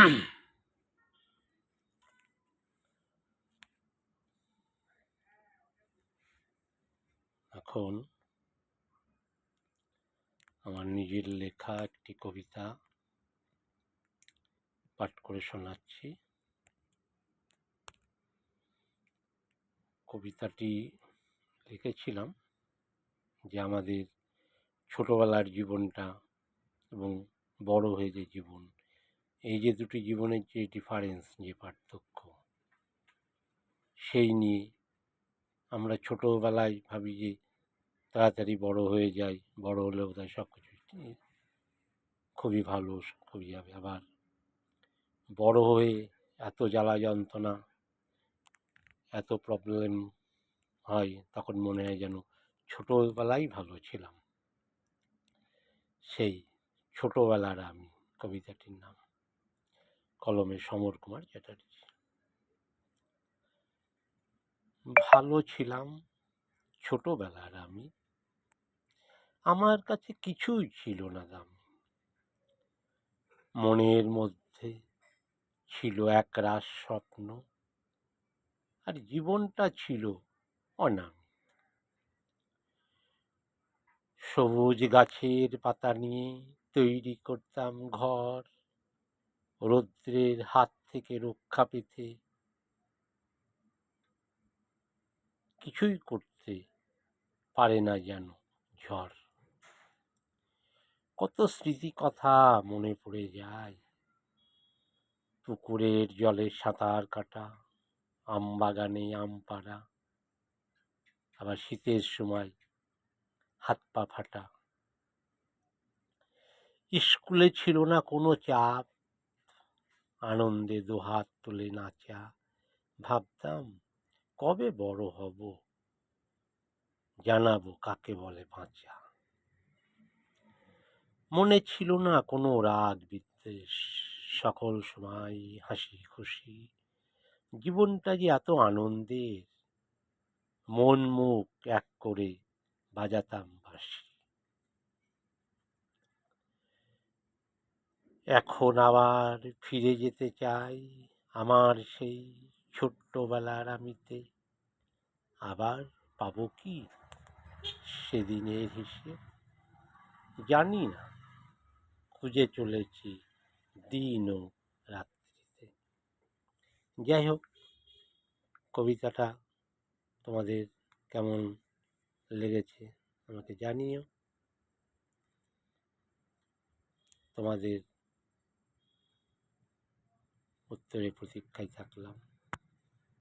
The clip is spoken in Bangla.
এখন আমার নিজের লেখা একটি কবিতা পাঠ করে শোনাচ্ছি। কবিতাটি লিখেছিলাম যে আমাদের ছোটবেলার জীবনটা এবং বড় হয়ে যে জীবন, এই যে দুটি জীবনের যে ডিফারেন্স, যে পার্থক্য, সেই নিয়ে আমরা ছোটবেলায় ভাবি যে তাড়াতাড়ি বড় হয়ে যাই, বড় হলে বোধহয় সব কিছু খুবই ভালো, খুবই যাবে। আবার বড় হয়ে এত জ্বালা যন্ত্রণা, এত প্রবলেম হয়, তখন মনে হয় যেন ছোটবেলায় ভালো ছিলাম। সেই ছোটবেলার আমি, কবিতাটির নাম। কলমে সমর কুমার চ্যাটার্জি। ভালো ছিলাম ছোটবেলার আমি, আমার কাছে কিছুই ছিল না দাম। মনের মধ্যে ছিল একরাশ স্বপ্ন, আর জীবনটা ছিল অনাম। সবুজ গাছের পাতা নিয়ে তৈরি করতাম ঘর, রৌদ্রের হাত থেকে রক্ষা পেতে। কিছুই করতে পারে না যেন ঝড়। কত স্মৃতি কথা মনে পড়ে যায়, পুকুরের জলে সাঁতার কাটা, আম বাগানে আম পাড়া, আবার শীতের সময় হাত পা ফাটা। স্কুলে ছিল না কোনো চাপ, আনন্দে দুহাত তুলে নাচা। ভাবতাম কবে বড় হব, জানাবো কাকে বলে বাঁচা। মনে ছিল না কোনো রাগ বিদ্বেষ, সকল সময় হাসি খুশি। জীবনটা যে এত আনন্দের, মন মুখ এক করে বাজাতাম বাঁশি। এখন আবার ফিরে যেতে চাই আমার সেই ছোট্টবেলার আমিতে। আবার পাবো কি সেদিনের হিসেব, জানি না। খুঁজে চলেছি দিন ও রাত্রিতে। যাই হোক, কবিতাটা তোমাদের কেমন লেগেছে আমাকে জানিও। তোমাদের উত্তরে প্রতীক্ষায় থাকলাম।